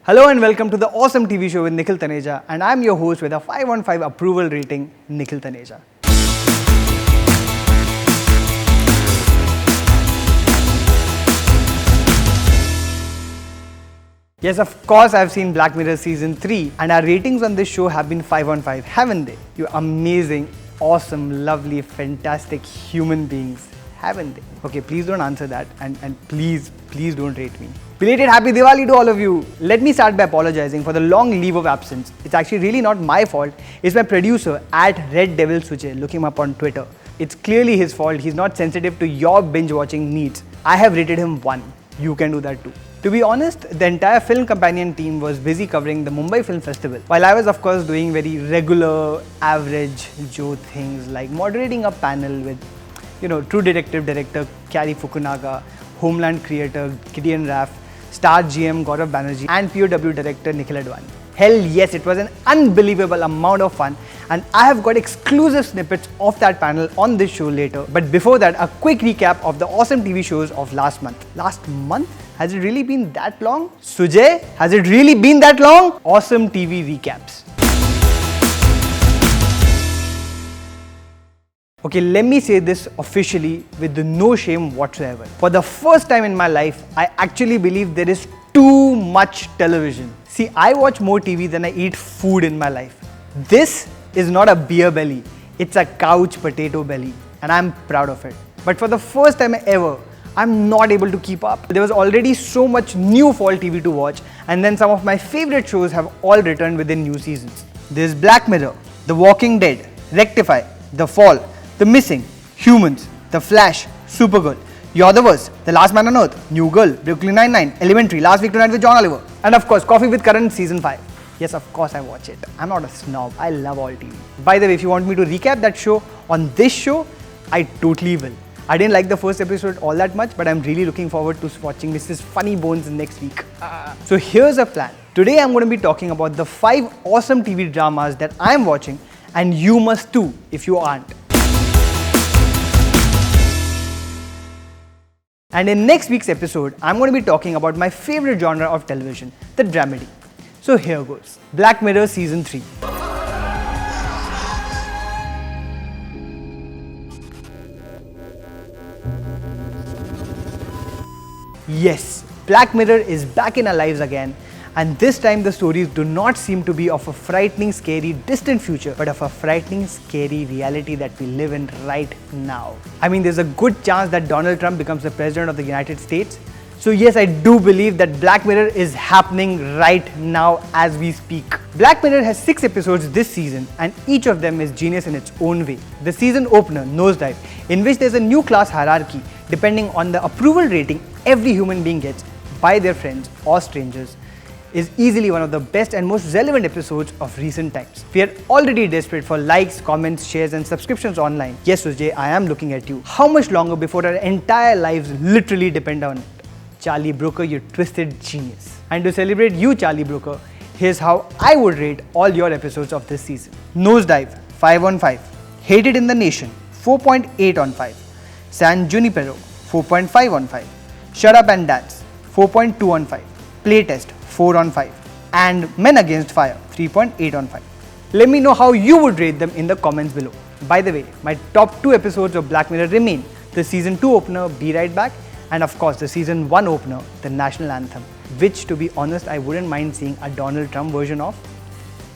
Hello and welcome to the awesome TV show with Nikhil Taneja, and I'm your host with a 5 on 5 approval rating, Nikhil Taneja. Yes, of course I've seen Black Mirror season 3 and our ratings on this show have been 5 on 5, haven't they? You amazing, awesome, lovely, fantastic human beings, haven't they? Okay, please don't answer that and please don't rate me. Belated Happy Diwali to all of you. Let me start by apologizing for the long leave of absence. It's actually really not my fault. It's my producer at Red Devil Sujay. Look him up on Twitter. It's clearly his fault. He's not sensitive to your binge watching needs. I have rated him 1. You can do that too. To be honest, the entire Film Companion team was busy covering the Mumbai Film Festival, while I was of course doing very regular, average Joe things like moderating a panel with, True Detective director Cary Fukunaga, Homeland creator Gideon Raff, Star GM Gaurav Banerjee and P.O.W. director Nikhil Taneja. Hell yes, it was an unbelievable amount of fun and I have got exclusive snippets of that panel on this show later. But before that, a quick recap of the awesome TV shows of last month. Last month? Has it really been that long? Sujay, has it really been that long? Awesome TV recaps. Okay, let me say this officially with no shame whatsoever. For the first time in my life, I actually believe there is too much television. See, I watch more TV than I eat food in my life. This is not a beer belly, it's a couch potato belly, and I'm proud of it. But for the first time ever, I'm not able to keep up. There was already so much new fall TV to watch, and then some of my favorite shows have all returned within new seasons. There's Black Mirror, The Walking Dead, Rectify, The Fall, The Missing, Humans, The Flash, Supergirl, You're the Worst, The Last Man on Earth, New Girl, Brooklyn Nine-Nine, Elementary, Last Week Tonight with John Oliver, and of course Coffee with Karan season 5. Yes, of course I watch it. I'm not a snob. I love all TV. By the way, if you want me to recap that show on this show, I totally will. I didn't like the first episode all that much, but I'm really looking forward to watching Mrs. Funny Bones next week. So here's a plan. Today I'm going to be talking about the 5 awesome TV dramas that I'm watching, and you must too if you aren't. And in next week's episode, I'm going to be talking about my favorite genre of television, the dramedy. So here goes. Black Mirror season 3. Yes, Black Mirror is back in our lives again, and this time the stories do not seem to be of a frightening, scary, distant future, but of a frightening, scary reality that we live in right now. I mean, there's a good chance that Donald Trump becomes the president of the United States. So yes, I do believe that Black Mirror is happening right now as we speak. Black Mirror has 6 episodes this season, and each of them is genius in its own way. The season opener, Nosedive, in which there's a new class hierarchy depending on the approval rating every human being gets by their friends or strangers, is easily one of the best and most relevant episodes of recent times. We are already desperate for likes, comments, shares and subscriptions online. Yes, Sujay, I am looking at you. How much longer before our entire lives literally depend on it? Charlie Brooker, you twisted genius. And to celebrate you, Charlie Brooker, here's how I would rate all your episodes of this season. Nosedive, 5 on 5. Hated in the Nation, 4.8 on 5. San Junipero, 4.5 on 5. Shut Up and Dance, 4.2 on 5. Playtest, 4 on 5. And Men Against Fire, 3.8 on 5. Let me know how you would rate them in the comments below. By the way, my top 2 episodes of Black Mirror remain the season 2 opener, Be Right Back, and of course the season 1 opener, the National Anthem, which to be honest I wouldn't mind seeing a Donald Trump version of.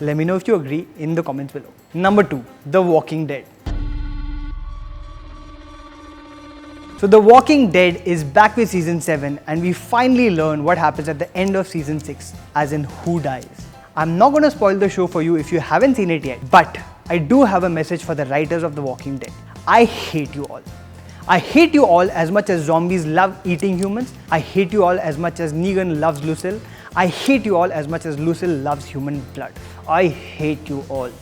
Let me know if you agree in the comments below. Number 2, The Walking Dead. So The Walking Dead is back with season 7 and we finally learn what happens at the end of season 6, as in who dies. I'm not going to spoil the show for you if you haven't seen it yet, but I do have a message for the writers of The Walking Dead. I hate you all. I hate you all as much as zombies love eating humans. I hate you all as much as Negan loves Lucille. I hate you all as much as Lucille loves human blood. I hate you all.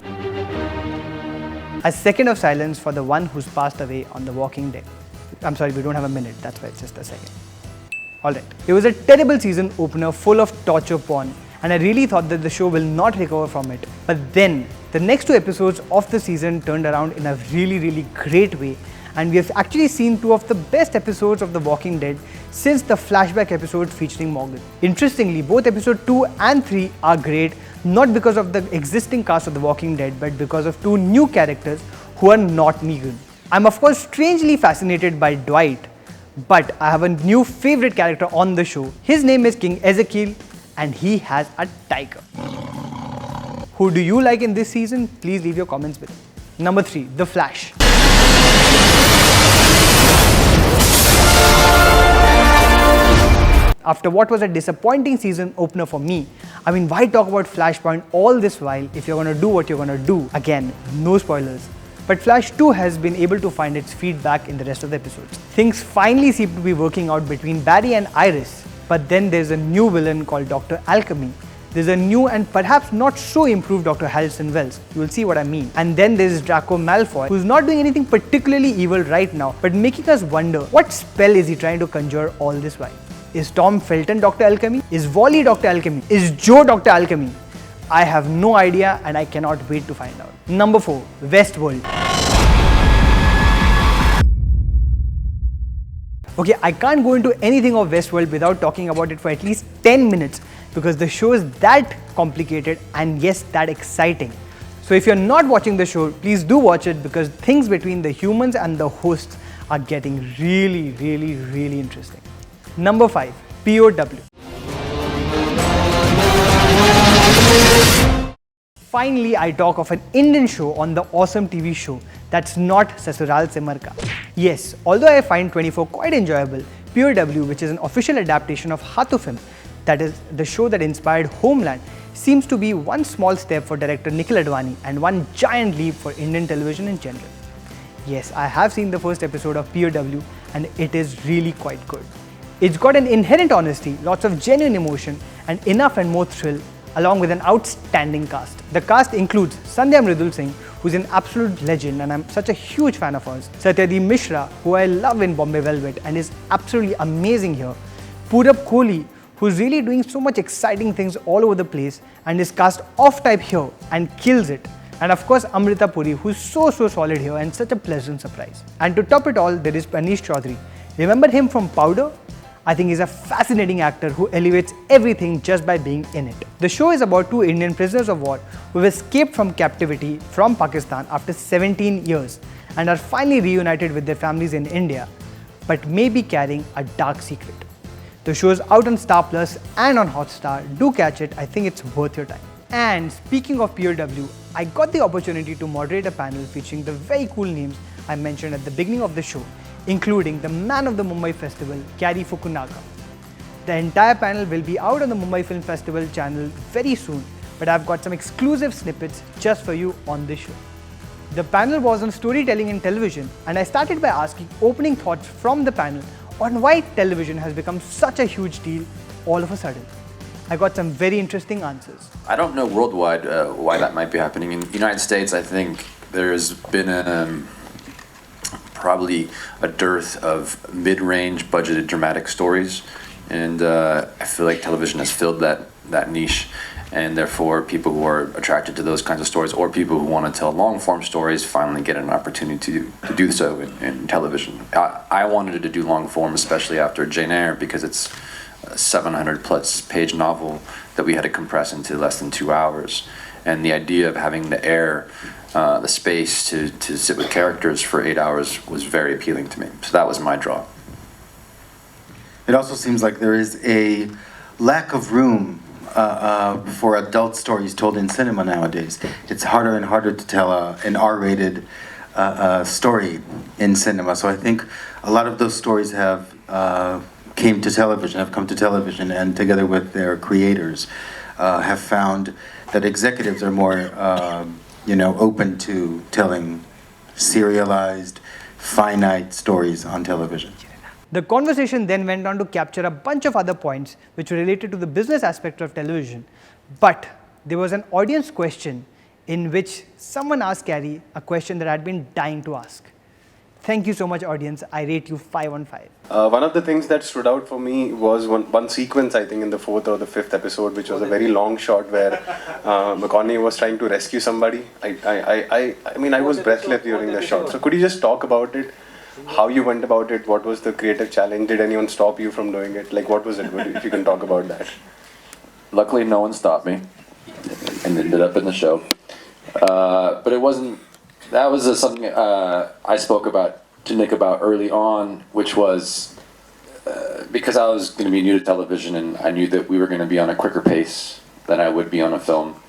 A second of silence for the one who's passed away on The Walking Dead. I'm sorry, we don't have a minute, that's why it's just a second. Alright, it was a terrible season opener full of torture porn, and I really thought that the show will not recover from it. But then, the next 2 episodes of the season turned around in a really great way, and we have actually seen two of the best episodes of The Walking Dead since the flashback episode featuring Morgan. Interestingly, both episode 2 and 3 are great, not because of the existing cast of The Walking Dead, but because of two new characters who are not Negan. I'm of course strangely fascinated by Dwight, but I have a new favorite character on the show. His name is King Ezekiel and he has a tiger. Who do you like in this season? Please leave your comments below. Number 3, The Flash. After what was a disappointing season opener for me, I mean, why talk about Flashpoint all this while if you're gonna do what you're gonna do? Again, no spoilers. But Flash 2 has been able to find its feet back in the rest of the episodes. Things finally seem to be working out between Barry and Iris, but then there's a new villain called Dr. Alchemy. There's a new and perhaps not so improved Dr. Harrison Wells. You will see what I mean. And then there's Draco Malfoy, who's not doing anything particularly evil right now, but making us wonder what spell is he trying to conjure all this while? Is Tom Felton Dr. Alchemy? Is Wally Dr. Alchemy? Is Joe Dr. Alchemy? I have no idea and I cannot wait to find out. Number 4, Westworld. Okay, I can't go into anything of Westworld without talking about it for at least 10 minutes because the show is that complicated and yes, that exciting. So if you're not watching the show, please do watch it because things between the humans and the hosts are getting really interesting. Number 5, P.O.W. Finally, I talk of an Indian show on the awesome TV show that's not Sasural Se Marka. Yes, although I find 24 quite enjoyable, P.O.W., which is an official adaptation of Hatufim, that is the show that inspired Homeland, seems to be one small step for director Nikhil Taneja and one giant leap for Indian television in general. Yes, I have seen the first episode of P.O.W. and it is really quite good. It's got an inherent honesty, lots of genuine emotion and enough and more thrill, along with an outstanding cast. The cast includes Sandhya Mridul Singh, who's an absolute legend and I'm such a huge fan of hers, Satyadeep Mishra, who I love in Bombay Velvet and is absolutely amazing here, P.O.W. Kohli, who's really doing so much exciting things all over the place and is cast off-type here and kills it, and of course Amrita Puri, who's so solid here and such a pleasant surprise. And to top it all, there is Anish Chaudhary. Remember him from Powder? I think he's a fascinating actor who elevates everything just by being in it. The show is about two Indian prisoners of war who have escaped from captivity from Pakistan after 17 years and are finally reunited with their families in India, but may be carrying a dark secret. The show is out on Star Plus and on Hotstar. Do catch it, I think it's worth your time. And speaking of P.O.W., I got the opportunity to moderate a panel featuring the very cool names I mentioned at the beginning of the show, including the man of the Mumbai Festival, Cary Fukunaga. The entire panel will be out on the Mumbai Film Festival channel very soon, but I've got some exclusive snippets just for you on this show. The panel was on storytelling in television, and I started by asking opening thoughts from the panel on why television has become such a huge deal all of a sudden. I got some very interesting answers. I don't know worldwide why that might be happening. In the United States, I think there's been probably a dearth of mid-range budgeted dramatic stories, and I feel like television has filled that niche, and therefore people who are attracted to those kinds of stories or people who want to tell long-form stories finally get an opportunity to do so in television. I wanted to do long-form, especially after Jane Eyre, because it's a 700 plus page novel that we had to compress into less than 2 hours, and the idea of having the space to sit with characters for 8 hours was very appealing to me. So that was my draw. It also seems like there is a lack of room for adult stories told in cinema nowadays. It's harder and harder to tell an R-rated story in cinema. So I think a lot of those stories have come to television, and together with their creators, have found that executives are more open to telling serialized, finite stories on television. The conversation then went on to capture a bunch of other points which were related to the business aspect of television. But there was an audience question in which someone asked Cary a question that I had been dying to ask. Thank you so much, audience. I rate you 5 on 5. One of the things that stood out for me was one sequence, I think, in the 4th or the 5th episode, which was a very long shot where McConaughey was trying to rescue somebody. I mean, I was breathless during the shot. So could you just talk about it? how you went about it, what was the creative challenge, did anyone stop you from doing it? Like, what was it? If you can talk about that. Luckily, no one stopped me and ended up in the show. But it wasn't, that was something I spoke about to Nick about early on, which was because I was going to be new to television and I knew that we were going to be on a quicker pace than I would be on a film.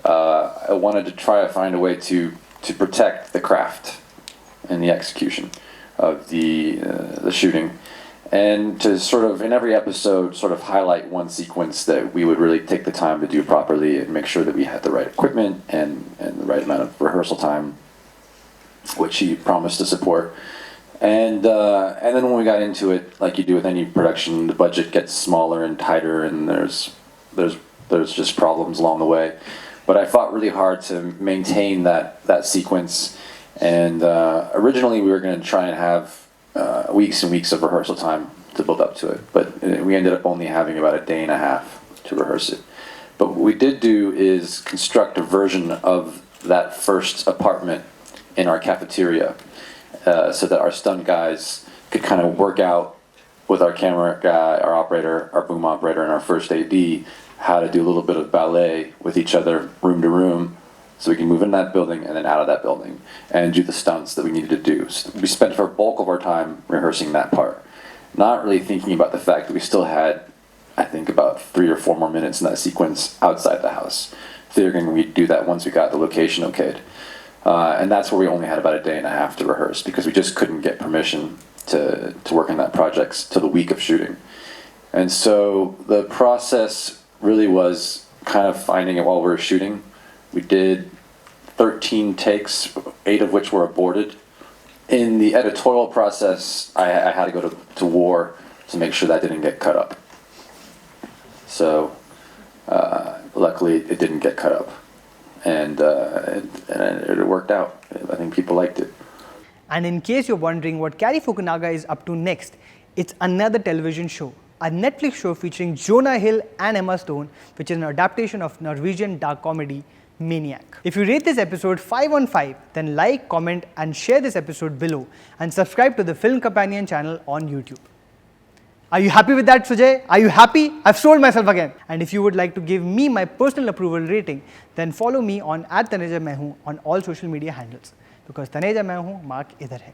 I wanted to try to find a way to protect the craft and the execution of the shooting, and to sort of in every episode sort of highlight one sequence that we would really take the time to do properly and make sure that we had the right equipment and the right amount of rehearsal time, which he promised to support. And then when we got into it, like you do with any production, the budget gets smaller and tighter, and there's just problems along the way. But I fought really hard to maintain that sequence. And originally we were going to try and have weeks and weeks of rehearsal time to build up to it. But we ended up only having about a day and a half to rehearse it. But what we did do is construct a version of that first apartment in our cafeteria so that our stunt guys could kind of work out with our camera guy, our operator, our boom operator, and our first AD how to do a little bit of ballet with each other room to room, so we can move in that building and then out of that building and do the stunts that we needed to do. So we spent the bulk of our time rehearsing that part, not really thinking about the fact that we still had, I think, about 3 or 4 more minutes in that sequence outside the house, figuring we'd do that once we got the location okayed. And that's where we only had about a day and a half to rehearse, because we just couldn't get permission to work on that project till the week of shooting. And so the process really was kind of finding it while we were shooting. We did 13 takes, 8 of which were aborted. In the editorial process, I had to go to war to make sure that didn't get cut up. So luckily it didn't get cut up, and it worked out. I think people liked it. And in case you're wondering what Cary Fukunaga is up to next, it's another television show, a Netflix show featuring Jonah Hill and Emma Stone, which is an adaptation of Norwegian dark comedy Maniac. If you rate this episode 5 on 5, then like, comment and share this episode below, and subscribe to the Film Companion channel on YouTube. Are you happy with that, Sujay? Are you happy? I've sold myself again. And if you would like to give me my personal approval rating, then follow me on @TanejaMainHoon on all social media handles. Because Taneja Main Hoon, mark idhar hai.